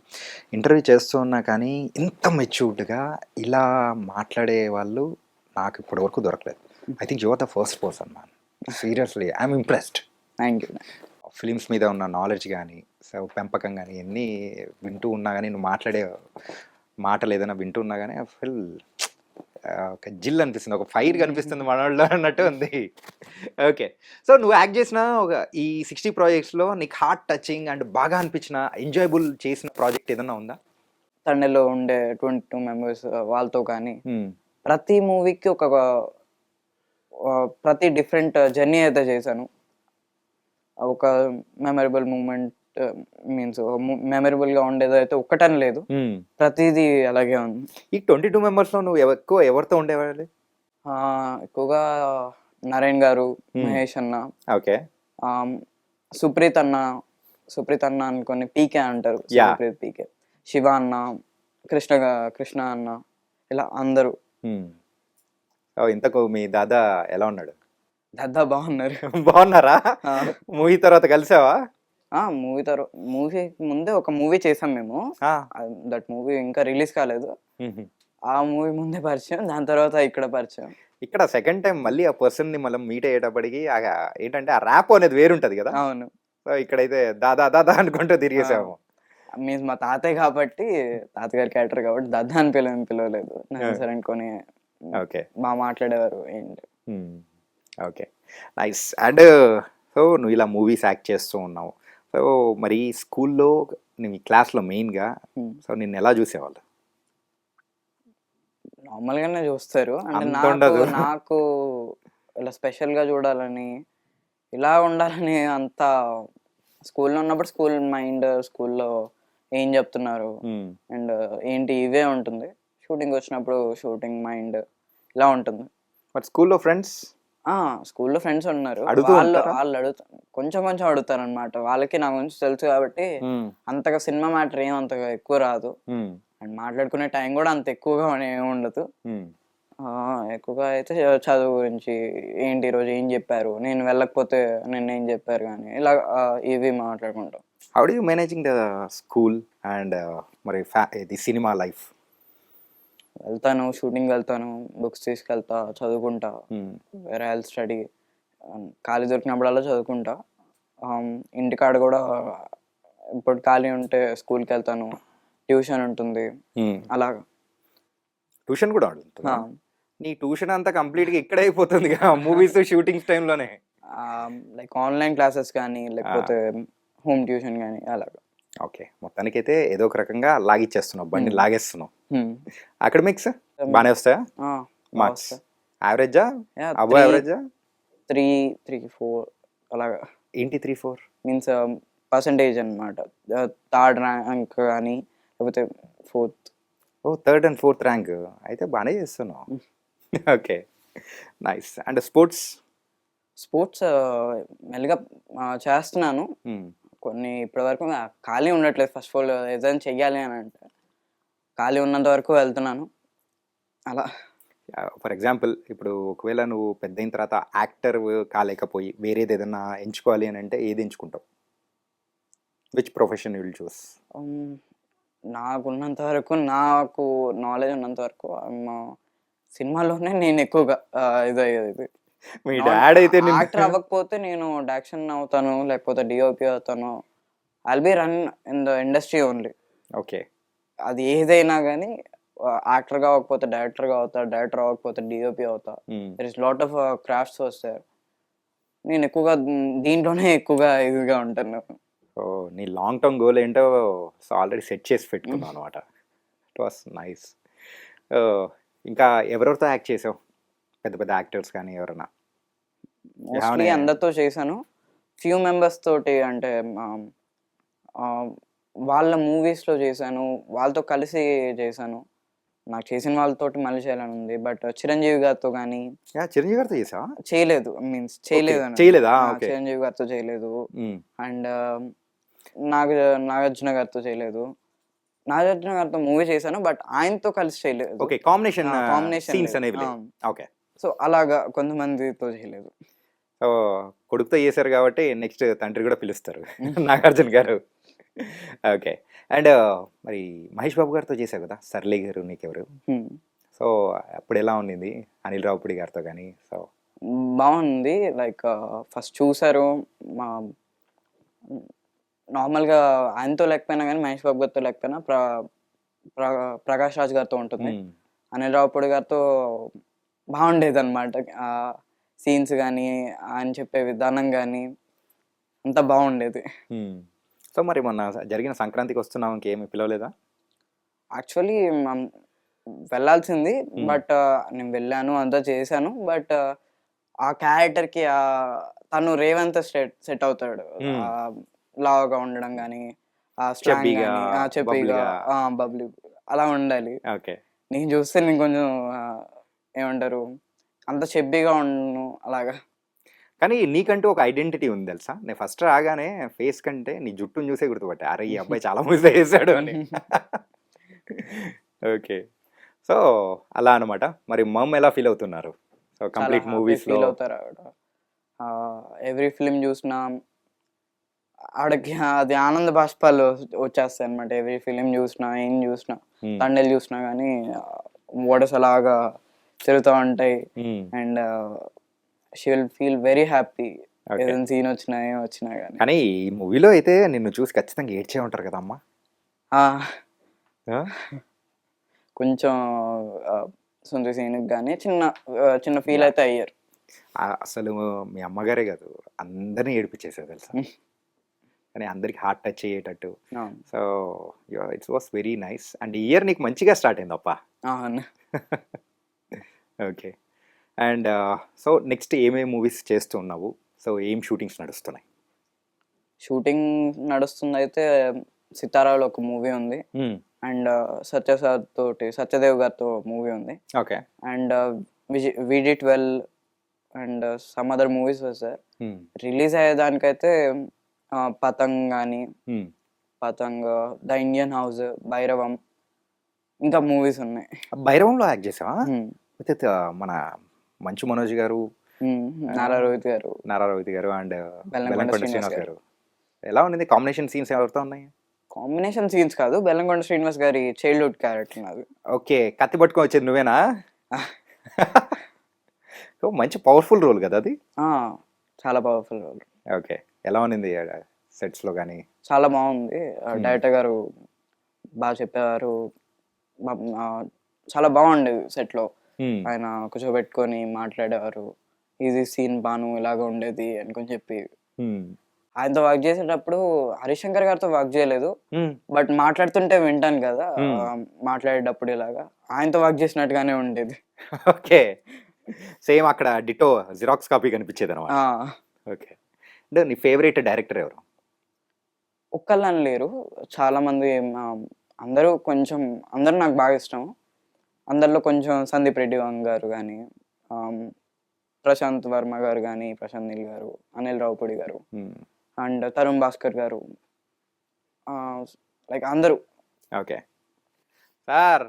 ఇంటర్వ్యూ చేస్తూ ఉన్నా కానీ ఇంత మెచ్యూర్డ్గా ఇలా మాట్లాడే వాళ్ళు నాకు ఇప్పటి వరకు దొరకలేదు. I think you are the first person man. Seriously I'm impressed. Thank you. Films మీద ఉన్న నాలెడ్జ్ కానీ పెంపకం కానీ ఎన్ని వింటూ ఉన్నా కానీ నువ్వు మాట్లాడే మాటలు ఏదైనా వింటూ ఉన్నా కానీ ఐ ఫీల్ ఒక జిల్ అనిపిస్తుంది, ఒక ఫైర్ కనిపిస్తుంది మనోళ్ళలో అన్నట్టు ఉంది. ఓకే, సో నువ్వు యాక్ట్ చేసిన ఒక ఈ 60 ప్రాజెక్ట్స్లో నీకు హార్ట్ టచింగ్ అండ్ బాగా అనిపించిన ఎంజాయబుల్ చేసిన ప్రాజెక్ట్ ఏదైనా ఉందా? తండేలో ఉండే 22 మెంబర్స్ వాళ్ళతో కానీ ప్రతి మూవీకి ప్రతి డిఫరెంట్ జర్నీ అయితే చేశాను. ఒక మెమరబుల్ మూమెంట్ మీన్స్ మెమరబుల్గా ఉండేది అయితే ఒక్కటని లేదు, ప్రతిదీ అలాగే ఉంది. ఈ 22 మెంబర్స్లో నువ్వు ఎక్కువ ఎవరితో ఉండేవాళ్ళు? ఎక్కువగా నారాయణ గారు, మహేష్ అన్న, ఓకే, సుప్రీత్ అన్న అనుకొని పీకే అంటారు, సుప్రీత్ పీకే, శివ అన్న, కృష్ణ అన్న, ఇలా అందరూ. ఇంతకు మీ దాదా ఎలా ఉన్నాడు? దాదా బాగున్నారు. బాగున్నారా? మూవీ తర్వాత కలిసావా? మూవీ ముందే ఒక మూవీ చేసాం మేము, దట్ మూవీ ఇంకా రిలీజ్ కాలేదు. ఆ మూవీ ముందే పరిచయం, దాని తర్వాత ఇక్కడ పరిచయం. ఇక్కడ సెకండ్ టైం మళ్ళీ ఆ పర్సన్ ని మనం మీట్ అయ్యేటప్పటికి ఏంటంటే ఆ ర్యాప్ అనేది వేరుంటది కదా. అవును. సో ఇక్కడైతే దాదా దాదా అనుకుంటూ తిరిగేసాము. మీన్స్ మా తాతయ్య కాబట్టి, తాతగారి క్యారెక్టర్ కాబట్టి దాదా అని పిలవలేదు, సరే అనుకొని ఓకే మా మాట్లాడేవారు ఏంటి. Okay, nice. అండ్ సో నువ్వు ఇలా మూవీస్ యాక్ట్ చేస్తూ ఉన్నావు. సో మరి స్కూల్లో నీ క్లాస్లో మెయిన్గా సో నిన్ను ఎలా చూసేవాళ్ళు? నార్మల్గానే చూస్తారు, అంటే నాకు ఇలా స్పెషల్గా చూడాలని ఇలా ఉండాలని అంత స్కూల్లో ఉన్నప్పుడు స్కూల్ మైండ్, స్కూల్లో ఏం చెప్తున్నారు అండ్ ఏంటి ఇవే ఉంటుంది. షూటింగ్ వచ్చినప్పుడు షూటింగ్ మైండ్ ఇలా ఉంటుంది. బట్ స్కూల్లో ఫ్రెండ్స్ ఉన్నారు, వాళ్ళు కొంచెం అడుగుతారు అనమాట. వాళ్ళకి నా గురించి తెలుసు కాబట్టి అంతగా సినిమా మ్యాటర్ ఏం అంతగా ఎక్కువ రాదు, అండ్ మాట్లాడుకునే టైం కూడా అంత ఎక్కువగా ఏమి ఉండదు. ఎక్కువగా అయితే చదువు గురించి, ఏంటి ఈరోజు ఏం చెప్పారు, నేను వెళ్ళకపోతే నిన్న ఏం చెప్పారు కానీ ఇలా ఇవి మాట్లాడుకుంటాం. How do you managing the school and మరి ది సినిమా లైఫ్? వెళ్తాను, షూటింగ్ వెళ్తాను, బుక్స్ తీసుకెళ్తా, చదువుకుంటా, వేరే హెల్త్ స్టడీ, ఖాళీ దొరికినప్పుడల్లా చదువుకుంటా. ఇంటికాడ కూడా ఇప్పుడు ఖాళీ ఉంటే స్కూల్కి వెళ్తాను, ట్యూషన్ ఉంటుంది, అలాగా. ట్యూషన్ కూడా ఉంటుంది? నీ ట్యూషన్ అంతా కంప్లీట్గా ఇక్కడే అయిపోతుంది మూవీస్ షూటింగ్స్ టైంలోనే? లైక్ ఆన్లైన్ క్లాసెస్ కానీ లేకపోతే హోమ్ ట్యూషన్ కానీ అలాగా. ఓకే, మొత్తానికైతే ఏదో ఒక రకంగా లాగిచ్చేస్తున్నావు, బండి లాగేస్తున్నావు. అకాడమిక్స్ బాగానే వస్తాయా? Marks యావరేజా, above యావరేజా? 3-4 అలాగా. ఏంటి 3-4 మీన్స్ పర్సంటేజ్ అనమాట, 3rd ర్యాంక్ కానీ లేకపోతే 4th. Oh 3rd and 4th rank అయితే బాగానే చేస్తున్నావు. Okay, nice. అండ్ స్పోర్ట్స్ మెల్లిగా చేస్తున్నాను కొన్ని. ఇప్పటివరకు ఖాళీ ఉండట్లేదు. ఫస్ట్ ఆఫ్ ఆల్ ఏదైనా చెయ్యాలి అని అంటే ఖాళీ ఉన్నంత వరకు వెళ్తున్నాను అలా. ఫర్ ఎగ్జాంపుల్ ఇప్పుడు ఒకవేళ నువ్వు పెద్ద అయిన తర్వాత యాక్టర్ కాలేకపోయి వేరేది ఏదైనా ఎంచుకోవాలి అని అంటే ఏది ఎంచుకుంటావు? Which profession will choose? నాకున్నంత వరకు, నాకు నాలెడ్జ్ ఉన్నంత వరకు సినిమాలోనే నేను ఎక్కువగా ఇదయ్యేది. మీ డాడ్ అయితే యాక్టర్ అవ్వకపోతే నేను డైరెక్షన్ అవుతాను, లేకపోతే డిఓపి అవుతాను. I'll be run in the industry only. Okay, అది ఏదైనా కానీ యాక్టర్గా అవ్వకపోతే డైరెక్టర్గా అవుతా, డైరెక్టర్ అవ్వకపోతే డిఓపి అవుతా. There is lot of crafts వస్తాయి. నేను ఎక్కువగా దీంట్లోనే ఎక్కువగా ఇదిగా ఉంటాను. నీ లాంగ్ టర్మ్ గోల్ ఏంటో ఆల్రెడీ సెట్ చేసి పెట్టుకున్నావు అనమాట. It was nice. ఇంకా ఎవరెవరితో యాక్ట్ చేసావు, పెద్ద పెద్ద యాక్టర్స్ కానీ ఎవరైనా? మోస్ట్లీ ఏమన్నా- అందరితో చేశాను. ఫ్యూ మెంబర్స్ తోటి అంటే వాళ్ళ మూవీస్లో చేశాను, వాళ్ళతో కలిసి చేశాను. నాకు చేసిన వాళ్ళతోటి మళ్ళీ చేయాలని ఉంది. బట్ చిరంజీవి గారితో కానీ చిరంజీవి గారితో చేసావా? చేయలేదు, మీన్స్ చేయలేదు అని. చేయలేదా? ఓకే. చిరంజీవి గారితో చేయలేదు. అండ్ నాగార్జున గారితో చేయలేదు. నాగార్జున గారితో మూవీ చేశాను, బట్ ఆయనతో కలిసి చేయలేదు. ఓకే, కాంబినేషన్ కాంబినేషన్ సీన్స్ అనేవి లేవు. ఓకే. సో అలాగా కొంతమందితో చేయలేదు. సో కొడుకుతో చేశారు కాబట్టి నెక్స్ట్ తండ్రి కూడా పిలుస్తారు నాగార్జున గారు. ఓకే. అండ్ మరి మహేష్ బాబు గారితో చేశావు కదా, సర్లే గారు నీకెవరు. సో అప్పుడు ఎలా ఉండింది అనిల్ రావుపూడి గారితో కానీ? సో బాగుంది. లైక్ ఫస్ట్ చూసారు, మా నార్మల్గా ఆయనతో లేకపోయినా కానీ మహేష్ బాబు గారితో లేకపోయినా ప్రకాష్ రాజ్ గారితో ఉంటుంది. అనిల్ రావుపూడి గారితో బాగుండేది అనమాట. సీన్స్ కానీ ఆయన చెప్పే విధానం కానీ అంతా బాగుండేది. సో మరి మొన్న జరిగిన సంక్రాంతికి వస్తున్నాం, ఇంకేమి పిలవలేదా? యాక్చువల్లీ వెళ్ళాల్సింది, బట్ నేను వెళ్ళాను, అంతా చేశాను. బట్ ఆ క్యారెక్టర్కి తను రేవంత్ సెట్ అవుతాడు. లావుగా ఉండడం కానీ, ఆ స్ట్రాంగ్ కానీ, చెప్పిగా బబ్లీ అలా ఉండాలి. ఓకే. నేను చూస్తే నేను కొంచెం ఏమంటారు అంత చెబ్బీగా ఉండను అలాగా. కానీ నీకంటూ ఒక ఐడెంటిటీ ఉంది తెలుసా? నేను ఫస్ట్ రాగానే ఫేస్ కంటే నీ జుట్టును చూసే గుర్తుపట్టా, అరే ఈ అబ్బాయి చాలా మూవీస్ చేశాడు అని. ఓకే. సో అలా అనమాట. మరి మమ్ ఎలా ఫీల్ అవుతున్నారు? సో కంప్లీట్ మూవీస్ ఫీల్ అవుతారు ఆవిడ. ఎవ్రీ ఫిలిం చూసినా ఆవిడకి అది ఆనంద బాష్పాలు వచ్చేస్తాయి అనమాట. ఎవ్రీ ఫిలిం చూసినా, ఏం చూసినా, తండేలు చూసినా కానీ వాటర్స్ అలాగా తిరుగుతూ ఉంటాయి. And she will feel very happy ఏదైనా సీన్ వచ్చినా ఏం వచ్చినా కానీ. కానీ ఈ మూవీలో అయితే నిన్ను చూసి ఖచ్చితంగా ఏడ్చే ఉంటారు కదా అమ్మా? కొంచెం సొంత సీన్కి కానీ చిన్న ఫీల్ అయితే అయ్యారు. అసలు మీ అమ్మగారే కాదు, అందరినీ ఏడిపించేసారు తెలుసా? కానీ అందరికి హార్ట్ టచ్ అయ్యేటట్టు. So it's was very nice. And year నీకు మంచిగా స్టార్ట్ అయింది అప్ప. ఓకే. అండ్ సో నెక్స్ట్ ఏమేమి మూవీస్ చేస్తూ ఉన్నావు? సో ఏం షూటింగ్స్ నడుస్తున్నాయి? షూటింగ్ నడుస్తుంది అయితే సితారాలో ఒక మూవీ ఉంది. అండ్ సత్యదేవ్ గారితో మూవీ ఉంది. Okay. And we did well and some other movies sir. Release అయ్యేదానికైతే పతంగ్ కానీ, Patang, the Indian house, Bhairavam, ఇంకా మూవీస్ ఉన్నాయి. భైరవంలో యాక్ట్ చేసావా? మన మంచు మనోజ్ గారు, నారా రోహిత్ గారు అండ్ బెల్లంకొండ శ్రీనివాస్ గారు. ఎలా ఉంది కాంబినేషన్ సీన్స్? ఎవరితో ఉన్నాయి? కాంబినేషన్ సీన్స్ కాదు, బెల్లంకొండ శ్రీనివాస్ గారి చైల్డ్హుడ్ క్యారెక్టర్ నాది. ఓకే. కత్తి పట్టుకొని వచ్చేది నువ్వేనా? మంచి పవర్ఫుల్ రోల్ కదా అది. చాలా పవర్ఫుల్ రోల్. ఓకే. ఎలా ఉంది సెట్స్ లో కానీ? చాలా బాగుంది. డైరెక్టర్ గారు బాగా చెప్పారు, చాలా బాగుండేది సెట్ లో. ఆయన కూర్చోబెట్టుకొని మాట్లాడేవారు, ఈజీ సీన్ బాను ఇలాగ ఉండేది అనుకొని చెప్పి. ఆయనతో వర్క్ చేసేటప్పుడు హరిశంకర్ గారితో వర్క్ చేయలేదు, బట్ మాట్లాడుతుంటే వింటాను కదా, మాట్లాడేటప్పుడు ఇలాగా ఆయనతో వర్క్ చేసినట్టుగానే ఉండేది. ఓకే. సేమ్ అక్కడ డిటో జిరాక్స్ కాపీ కనిపించేది అనమాట. ఓకే. అంటే నీ ఫేవరెట్ డైరెక్టర్ ఎవరు? ఒక్కళ్ళని లేరు, చాలా మంది. అందరూ నాకు బాగా ఇష్టం. అందరిలో కొంచెం సందీప్ రెడ్డి గారు కానీ, ప్రశాంత్ వర్మ గారు కానీ, ప్రశాంత్ నీల్ గారు, అనిల్ రావుపూడి గారు అండ్ తరుణ్ భాస్కర్ గారు, లైక్ అందరూ. ఓకే. సార్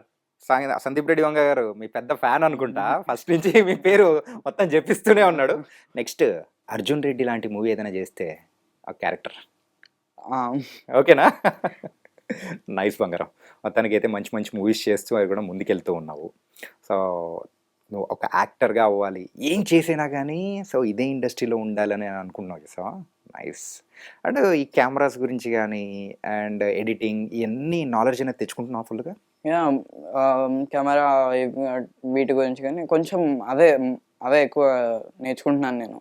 సందీప్ రెడ్డి వంగ గారు మీ పెద్ద ఫ్యాన్ అనుకుంటా, ఫస్ట్ నుంచి మీ పేరు మొత్తం చెప్పిస్తూనే ఉన్నాడు. నెక్స్ట్ అర్జున్ రెడ్డి లాంటి మూవీ ఏదైనా చేస్తే ఆ క్యారెక్టర్ ఓకేనా? నైస్ బంగారం. మొత్తానికి అయితే మంచి మంచి మూవీస్ చేస్తూ అవి కూడా ముందుకెళ్తూ ఉన్నావు. సో నువ్వు ఒక యాక్టర్గా అవ్వాలి, ఏం చేసినా కానీ సో ఇదే ఇండస్ట్రీలో ఉండాలని అనుకున్నావు కదా. నైస్. అండ్ ఈ కెమెరాస్ గురించి కానీ అండ్ ఎడిటింగ్ ఇవన్నీ నాలెడ్జ్ అనేది తెచ్చుకుంటున్నావు ఫుల్గా? కెమెరా వీటి గురించి కానీ కొంచెం అవే ఎక్కువ నేర్చుకుంటున్నాను నేను.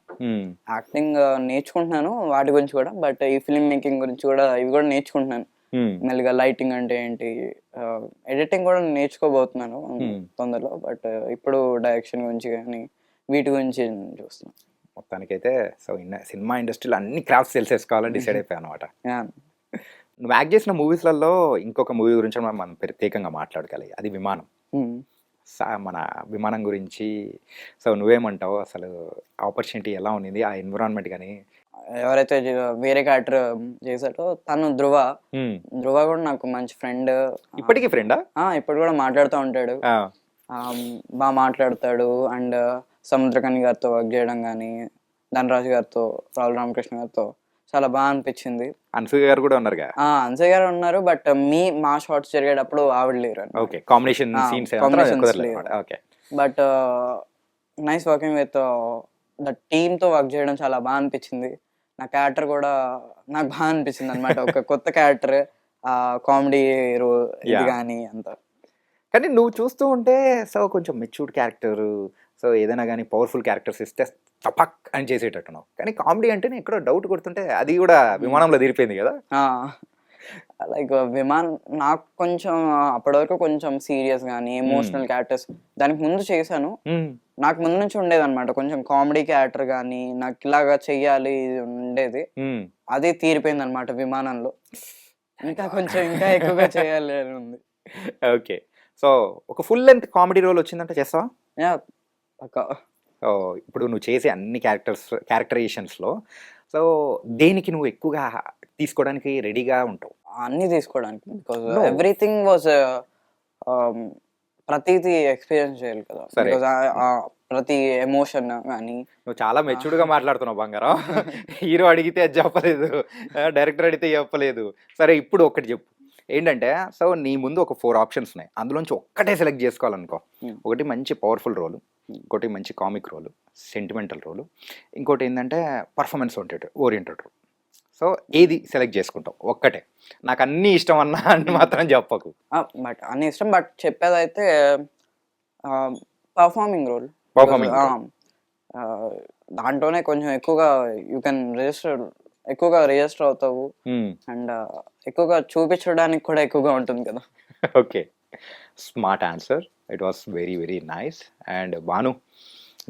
యాక్టింగ్ నేర్చుకుంటున్నాను వాటి గురించి కూడా, బట్ ఈ ఫిల్మ్ మేకింగ్ గురించి కూడా ఇవి కూడా నేర్చుకుంటున్నాను మెల్లిగా. లైటింగ్ అంటే ఏంటి, ఎడిటింగ్ కూడా నేర్చుకోబోతున్నాను Hmm. తొందరలో. బట్ ఇప్పుడు డైరెక్షన్ గురించి కానీ వీటి గురించి చూస్తున్నాను. మొత్తానికైతే సో సినిమా ఇండస్ట్రీలో అన్ని క్రాఫ్ట్స్ తెలిసేసుకోవాలని డిసైడ్ అయిపోయాను అనమాట. Yeah. నువ్వు యాక్ట్ చేసిన మూవీస్లలో ఇంకొక మూవీ గురించి మనం ప్రత్యేకంగా మాట్లాడగలి, అది విమానం. Hmm. మన విమానం గురించి సో నువ్వేమంటావు? అసలు ఆపర్చునిటీ ఎలా ఉంది, ఆ ఎన్విరాన్మెంట్ కానీ? ఎవరైతే వేరే క్యారెక్టర్ చేశాడో తను ధృవ కూడా నాకు మంచి ఫ్రెండ్. ఇప్పటికీ ఫ్రెండా? ఇప్పుడు కూడా మాట్లాడుతూ ఉంటాడు, బాగా మాట్లాడతాడు. అండ్ సముద్రకని గారితో వర్క్ చేయడం కానీ, ధనరాజు గారితో, రాహుల్ రామకృష్ణ గారితో చాలా బాగా అనిపించింది. అన్సూయ గారు కూడా ఉన్నారుగా? అన్సయ్ గారు ఉన్నారు, బట్ మా షార్ట్స్ జరిగేటప్పుడు ఆవిడ లేరు. Okay, combination scenes okay. But nice working with the team తో వర్క్ చేయడం చాలా బాగా అనిపించింది. నా క్యారెక్టర్ కూడా నాకు బాగా అనిపించింది అనమాట. ఒక కొత్త క్యారెక్టర్, కామెడీ ఇది కానీ అంతా. కానీ నువ్వు చూస్తూ ఉంటే సో కొంచెం మెచ్యూర్డ్ క్యారెక్టర్, సో ఏదైనా కానీ పవర్ఫుల్ క్యారెక్టర్స్ ఇస్తే చపక్ అని చేసేటట్టున్నావు. కానీ కామెడీ అంటే నేను ఎక్కడో డౌట్ కొడుతుంటే అది కూడా విమానంలో తీరిపోయింది కదా? లైక్ విమాన్ నాకు కొంచెం అప్పటి వరకు కొంచెం సీరియస్ కానీ ఎమోషనల్ క్యారెక్టర్స్ దానికి ముందు చేశాను. నాకు ముందు నుంచి ఉండేది అనమాట కొంచెం కామెడీ క్యారెక్టర్ కానీ, నాకు ఇలాగా చెయ్యాలి ఇది ఉండేది. అదే తీరిపోయింది అనమాట విమానంలో. ఇంకా ఎక్కువగా చేయాలి అని ఉంది. ఓకే, సో ఒక ఫుల్ లెంత్ కామెడీ రోల్ వచ్చిందంటే చేస్తావా? సో ఇప్పుడు నువ్వు చేసే అన్ని క్యారెక్టరైజేషన్స్లో సో దేనికి నువ్వు ఎక్కువగా తీసుకోవడానికి రెడీగా ఉంటావు? అన్ని తీసుకోవడానికి, బికాజ్ ఎవ్రీథింగ్ వాజ్ ప్రతిదీ ఎక్స్పీరియన్స్ చేయాలి కదా. బికాజ్ ప్రతి ఎమోషన్ కానీ. నువ్వు చాలా మెచ్యూర్డ్గా మాట్లాడుతున్నావు బంగారం. హీరో అడిగితే అది చెప్పలేదు, డైరెక్టర్ అడిగితే చెప్పలేదు. సరే ఇప్పుడు ఒకటి చెప్పు ఏంటంటే, సో నీ ముందు ఒక 4 ఆప్షన్స్ ఉన్నాయి, అందులోంచి ఒక్కటే సెలెక్ట్ చేసుకోవాలనుకో. ఒకటి మంచి పవర్ఫుల్ రోలు, ఇంకోటి మంచి కామిక్ రోలు, సెంటిమెంటల్ రోలు, ఇంకోటి ఏంటంటే పర్ఫార్మెన్స్ ఓరియంటెడ్ రోల్. సో ఏది సెలెక్ట్ చేసుకుంటావు? ఒక్కటే. నాకు అన్నీ ఇష్టం అన్నా అని మాత్రం చెప్పకు. బట్ అన్ని ఇష్టం, బట్ చెప్పేదైతే పర్ఫార్మింగ్ రోల్. దాంట్లోనే కొంచెం ఎక్కువగా యూ కెన్ ఎక్కువగా రిజిస్టర్ అవుతావు. అండ్ ఎక్కువగా చూపించడానికి కూడా ఎక్కువగా ఉంటుంది కదా. Okay, smart answer. It was very very nice. And Bhanu,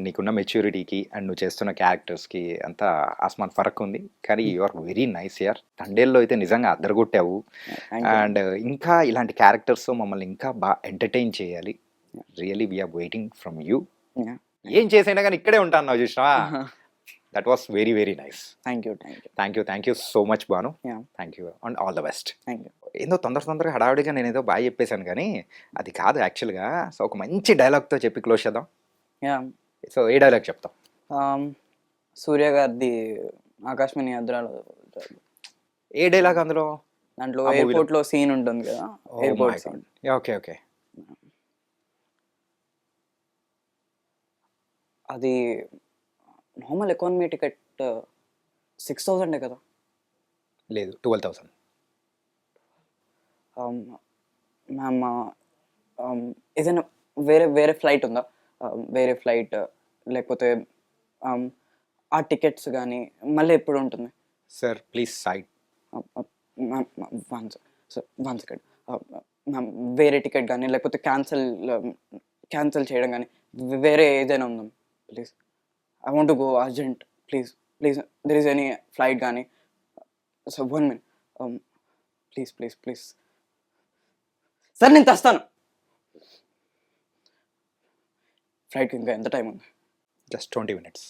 నీకున్న మెచ్యూరిటీకి అండ్ నువ్వు చేస్తున్న క్యారెక్టర్స్కి అంతా ఆస్మాన్ ఫరక్ ఉంది. కానీ యు ఆర్ వెరీ నైస్ యార్. తండేల్లో అయితే నిజంగా అద్దరగొట్టావు. అండ్ ఇంకా ఇలాంటి క్యారెక్టర్స్ మమ్మల్ని ఇంకా బాగా ఎంటర్టైన్ చేయాలి. Really we are waiting from you. ఏం చేసైనా కానీ ఇక్కడే ఉంటాను చూసినావా? That was very very nice. Thank you so much Bhanu. Thank you and all the best. ఏదో తొందరగా హడావుడిగా నేను ఏదో బాగా చెప్పేశాను కానీ అది కాదు యాక్చువల్గా. సో ఒక మంచి డైలాగ్తో చెప్పి క్లోజ్ చేద్దాం. సో ఏ డైలాగ్ చెప్తాం? సూర్య గారిది ఆకాశమణి అద్రాలు. ఏ డైలాగ్ అందులో? దాంట్లో ఎయిర్పోర్ట్ లో సీన్ ఉంటుంది కదా, ఎయిర్పోర్ట్ సీన్. ఓకే. అది నార్మల్ ఎకానమీ టికెట్ 6,000 కదా? లేదు, 12,000. మ్యామ్ ఏదైనా వేరే ఫ్లైట్ ఉందా? వేరే ఫ్లైట్ లేకపోతే ఆ టికెట్స్ కానీ మళ్ళీ ఎప్పుడు ఉంటుంది? Sir please side. One second ma'am, వేరే టికెట్ కానీ లేకపోతే క్యాన్సిల్ చేయడం కానీ వేరే ఏదైనా ఉందా please? I want to go urgent, please there is any flight కానీ. సో 1 minute ప్లీజ్ సార్, నేను తెస్తాను. ఫ్లైట్కి ఇంకా ఎంత టైం ఉంది? Just 20 minutes.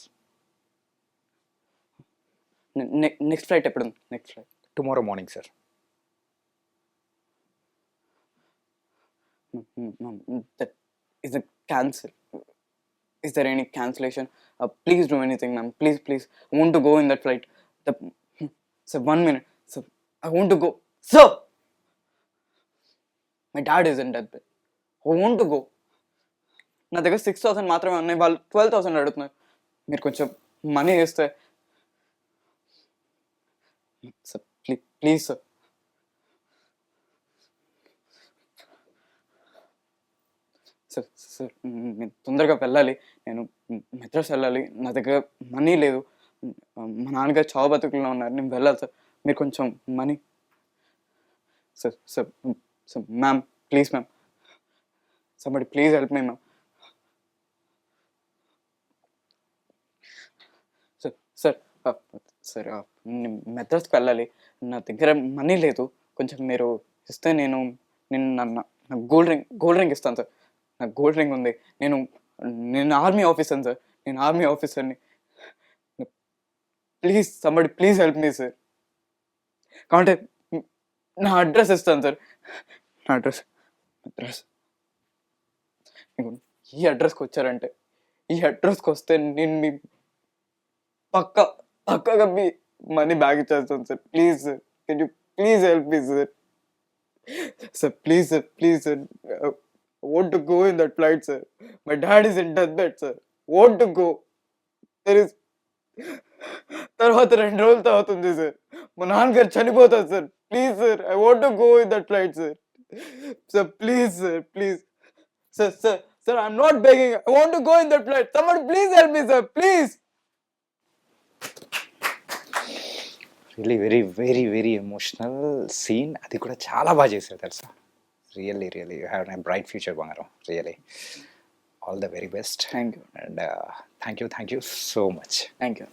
నెక్స్ట్ ఫ్లైట్ ఎప్పుడు ఉంది? Next flight tomorrow morning sir. that is a cancel. Is there any cancellation? Please do anything, ma'am. Please. I want to go in that flight. Sir, 1 minute. Sir, I want to go. Sir! My dad is in deathbed. I want to go. నా దగ్గర 6,000 మాత్రమే ఉన్నాయి, వాళ్ళు 12,000 అడుగుతున్నారు. మీరు కొంచెం money ఇస్తే. Sir please sir. Sir నేను తొందరగా వెళ్ళాలి, నేను మెడ్రాస్ వెళ్ళాలి, నా దగ్గర మనీ లేదు, మా నాన్నగారు చావు బతుకుల్లో ఉన్నారు, నేను వెళ్ళాలి సార్, మీరు కొంచెం money. Sir ma'am please ma'am, somebody please help me ma'am. Sir sir మెథడ్స్కి వెళ్ళాలి, నా దగ్గర మనీ లేదు, కొంచెం మీరు ఇస్తే నేను నేను నాకు గోల్డ్ రింగ్ ఇస్తాను సార్. నాకు గోల్డ్ రింగ్ ఉంది, నేను నేను ఆర్మీ ఆఫీసర్ సార్, నేను ఆర్మీ ఆఫీసర్ని. Please somebody please help me sir. కాబట్టి నా అడ్రస్ ఇస్తాను సార్, నా అడ్రస్ ఈ అడ్రస్కి వచ్చారంటే, ఈ అడ్రస్కి వస్తే నేను మీ పక్కగా మీ మనీ బ్యాగ్ ఇచ్చేస్తాను sir. Please sir, can you please help me sir. Sir please sir, I want to go in that flight, sir. My dad is in deathbed, sir. Want to go. There is తర్వాత 2 రోజుల తర్వాత ఉంది sir, మా నాన్నగారు చనిపోతారు sir. Please sir, I want to go in that flight sir. Sir please sir, please sir I'm not begging, I want to go in that flight. somebody please help me sir, please. Really very very very emotional scene. అది కూడా చాలా బాగా చేశారు తెలుసా. Really you have a bright future బంగారం. Really all the very best. Thank you and thank you so much. Thank you.